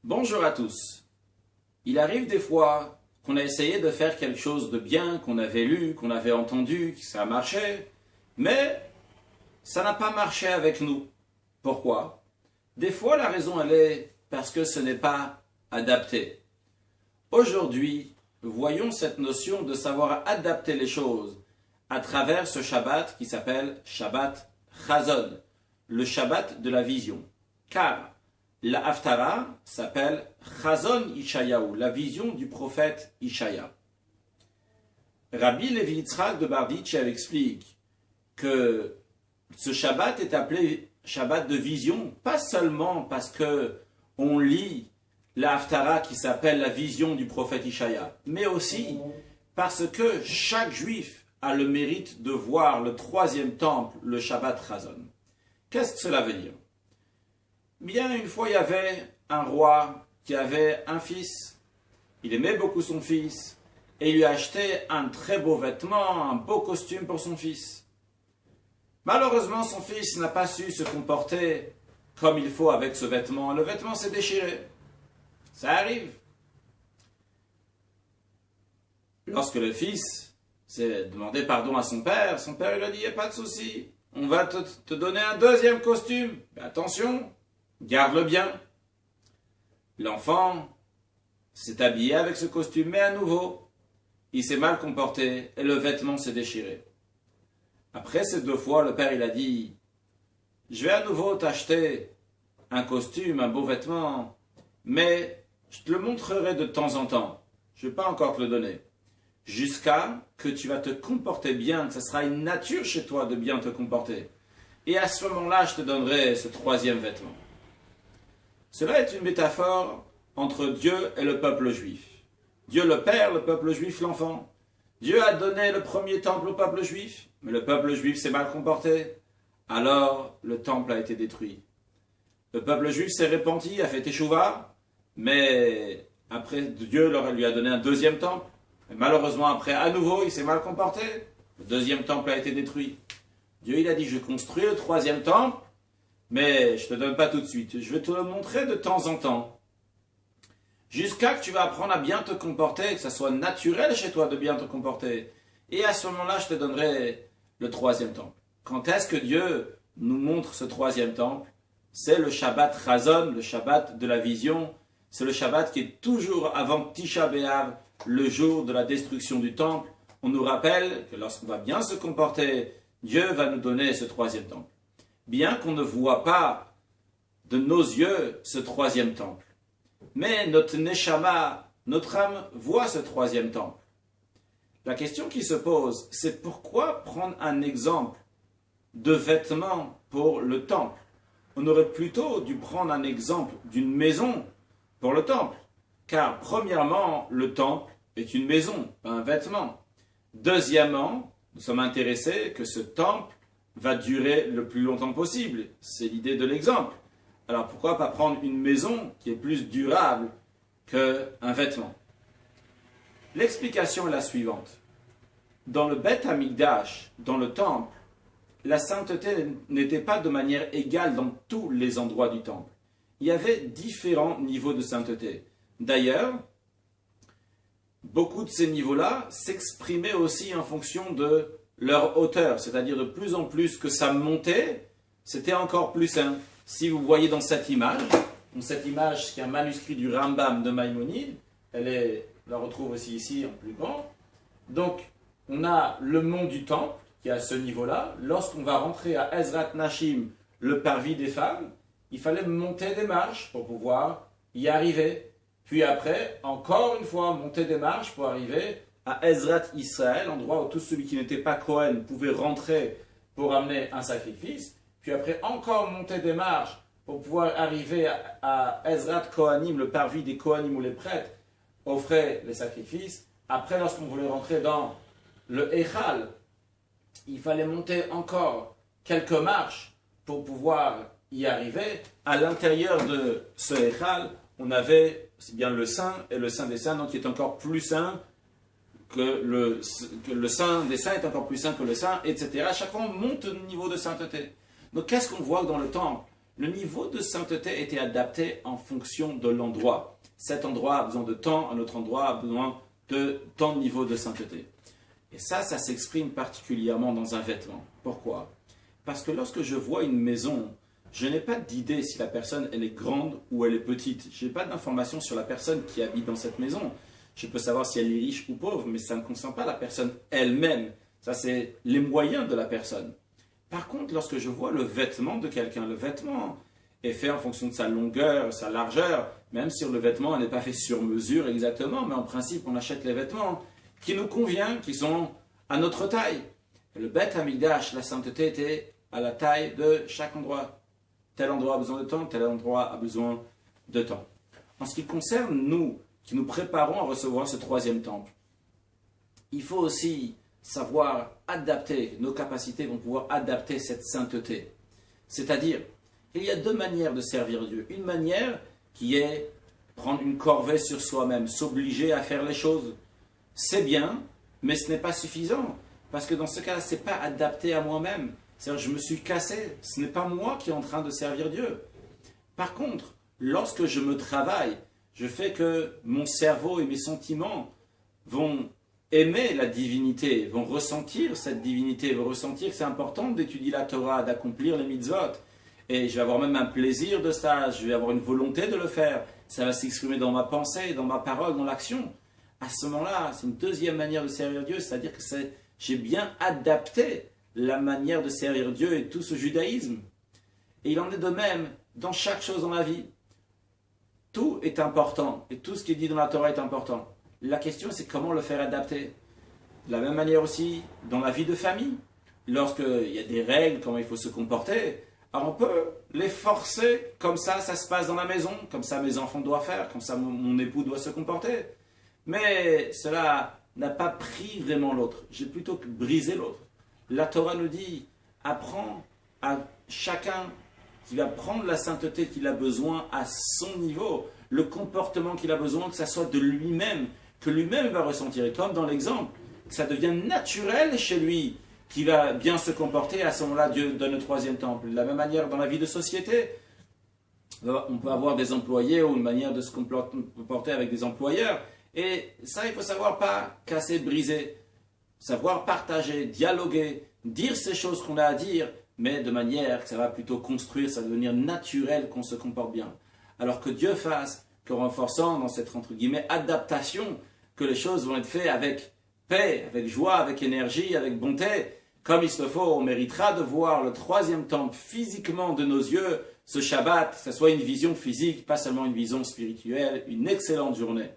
Bonjour à tous. Il arrive des fois qu'on a essayé de faire quelque chose de bien, qu'on avait lu, qu'on avait entendu, que ça a marché, mais ça n'a pas marché avec nous. Pourquoi? Des fois, la raison, elle est parce que ce n'est pas adapté. Aujourd'hui, voyons cette notion de savoir adapter les choses à travers ce Shabbat qui s'appelle Shabbat Chazon, le Shabbat de la vision. Car la Haftara s'appelle Chazon Ishayahu, la vision du prophète Ishaya. Rabbi Levi Yitzhak de Barditchev explique que ce Shabbat est appelé Shabbat de vision, pas seulement parce que on lit la Haftara qui s'appelle la vision du prophète Ishaya, mais aussi parce que chaque juif a le mérite de voir le troisième temple, le Shabbat Chazon. Qu'est-ce que cela veut dire? Bien, une fois, il y avait un roi qui avait un fils. Il aimait beaucoup son fils et il lui achetait un très beau vêtement, un beau costume pour son fils. Malheureusement, son fils n'a pas su se comporter comme il faut avec ce vêtement. Le vêtement s'est déchiré. Ça arrive. Lorsque le fils s'est demandé pardon à son père lui a dit « Il n'y a pas de souci, on va te donner un deuxième costume. Mais attention, garde-le bien. » L'enfant s'est habillé avec ce costume, mais à nouveau, il s'est mal comporté et le vêtement s'est déchiré. Après ces deux fois, le père il a dit « Je vais à nouveau t'acheter un costume, un beau vêtement, mais je te le montrerai de temps en temps. Je ne vais pas encore te le donner. Jusqu'à que tu vas te comporter bien, que ce sera une nature chez toi de bien te comporter. Et à ce moment-là, je te donnerai ce troisième vêtement. » Cela est une métaphore entre Dieu et le peuple juif. Dieu le Père, le peuple juif l'enfant. Dieu a donné le premier temple au peuple juif, mais le peuple juif s'est mal comporté. Alors, le temple a été détruit. Le peuple juif s'est repenti, a fait teshuva, mais après, Dieu lui a donné un deuxième temple. Et malheureusement, après, à nouveau, il s'est mal comporté. Le deuxième temple a été détruit. Dieu, il a dit, je construis le troisième temple, mais je ne te donne pas tout de suite. Je vais te le montrer de temps en temps. Jusqu'à que tu vas apprendre à bien te comporter, que ça soit naturel chez toi de bien te comporter. Et à ce moment-là, je te donnerai le troisième temple. Quand est-ce que Dieu nous montre ce troisième temple? C'est le Shabbat Chazon, le Shabbat de la vision. C'est le Shabbat qui est toujours avant Tisha B'Av, le jour de la destruction du temple. On nous rappelle que lorsqu'on va bien se comporter, Dieu va nous donner ce troisième temple. Bien qu'on ne voit pas de nos yeux ce troisième temple. Mais notre Neshama, notre âme, voit ce troisième temple. La question qui se pose, c'est pourquoi prendre un exemple de vêtements pour le temple? On aurait plutôt dû prendre un exemple d'une maison pour le temple. Car premièrement, le temple est une maison, pas un vêtement. Deuxièmement, nous sommes intéressés que ce temple va durer le plus longtemps possible. C'est l'idée de l'exemple. Alors pourquoi pas prendre une maison qui est plus durable qu'un vêtement? L'explication est la suivante. Dans le Beth Amikdash, dans le temple, la sainteté n'était pas de manière égale dans tous les endroits du temple. Il y avait différents niveaux de sainteté. D'ailleurs, beaucoup de ces niveaux-là s'exprimaient aussi en fonction de leur hauteur, c'est-à-dire de plus en plus que ça montait, c'était encore plus saint. Si vous voyez dans cette image qui est un manuscrit du Rambam de Maïmonide, on la retrouve aussi ici en plus grand. Donc, on a le mont du temple qui est à ce niveau-là. Lorsqu'on va rentrer à Ezrat Nashim, le parvis des femmes, il fallait monter des marches pour pouvoir y arriver. Puis après, encore une fois, monter des marches pour arriver à Ezrat Israël, endroit où tout celui qui n'était pas Kohen pouvait rentrer pour amener un sacrifice. Puis après, encore monter des marches pour pouvoir arriver à Ezrat Kohanim, le parvis des Kohanim où les prêtres offraient les sacrifices. Après, lorsqu'on voulait rentrer dans le Echal, il fallait monter encore quelques marches pour pouvoir y arriver. À l'intérieur de ce Echal, on avait c'est bien le Saint et le Saint des Saints, donc qui est encore plus saint que le Saint des Saints est encore plus saint que le Saint, etc. À chaque fois, on monte au niveau de sainteté. Donc, qu'est-ce qu'on voit dans le temple? le niveau de sainteté était adapté en fonction de l'endroit. Cet endroit a besoin de temps, un autre endroit a besoin de tant de niveau de sainteté. Et ça s'exprime particulièrement dans un vêtement. Pourquoi? Parce que lorsque je vois une maison, je n'ai pas d'idée si la personne elle est grande ou elle est petite. Je n'ai pas d'informations sur la personne qui habite dans cette maison. Je peux savoir si elle est riche ou pauvre, mais ça ne concerne pas la personne elle-même. Ça, c'est les moyens de la personne. Par contre, lorsque je vois le vêtement de quelqu'un, le vêtement est fait en fonction de sa longueur, sa largeur, même si le vêtement n'est pas fait sur mesure exactement, mais en principe, on achète les vêtements qui nous conviennent, qui sont à notre taille. Et le Beth Amikdash, la sainteté était à la taille de chaque endroit. Tel endroit a besoin de temps, tel endroit a besoin de temps. En ce qui concerne nous, qui nous préparons à recevoir ce troisième temple, il faut aussi savoir adapter, nos capacités vont pouvoir adapter cette sainteté. C'est-à-dire, il y a deux manières de servir Dieu. Une manière qui est prendre une corvée sur soi-même, s'obliger à faire les choses. C'est bien, mais ce n'est pas suffisant. Parce que dans ce cas-là, ce n'est pas adapté à moi-même. C'est-à-dire, je me suis cassé. Ce n'est pas moi qui est en train de servir Dieu. Par contre, lorsque je me travaille, je fais que mon cerveau et mes sentiments vont aimer la divinité, vont ressentir cette divinité, vont ressentir que c'est important d'étudier la Torah, d'accomplir les mitzvot. Et je vais avoir même un plaisir de ça, je vais avoir une volonté de le faire. Ça va s'exprimer dans ma pensée, dans ma parole, dans l'action. À ce moment-là, c'est une deuxième manière de servir Dieu, c'est-à-dire que j'ai bien adapté la manière de servir Dieu et tout ce judaïsme. Et il en est de même dans chaque chose dans la vie. Tout est important et tout ce qui est dit dans la Torah est important. La question, c'est comment le faire adapter. De la même manière aussi, dans la vie de famille, lorsqu'il y a des règles, comment il faut se comporter, alors on peut les forcer, comme ça se passe dans la maison, comme ça mes enfants doivent faire, comme ça mon époux doit se comporter. Mais cela n'a pas pris vraiment l'autre, j'ai plutôt brisé l'autre. La Torah nous dit, apprends à chacun qui va prendre la sainteté qu'il a besoin à son niveau, le comportement qu'il a besoin, que ça soit de lui-même, que lui-même va ressentir. Et comme dans l'exemple, que ça devient naturel chez lui, qui va bien se comporter, à ce moment-là, Dieu donne le troisième temple. De la même manière, dans la vie de société, on peut avoir des employés ou une manière de se comporter avec des employeurs. Et ça, il faut savoir pas casser, briser, savoir partager, dialoguer, dire ces choses qu'on a à dire, mais de manière que ça va plutôt construire, ça va devenir naturel qu'on se comporte bien. Alors que Dieu fasse qu'en renforçant dans cette, entre guillemets, adaptation, que les choses vont être faites avec paix, avec joie, avec énergie, avec bonté, comme il se le faut, on méritera de voir le troisième temple physiquement de nos yeux, ce Shabbat, que ce soit une vision physique, pas seulement une vision spirituelle. Une excellente journée.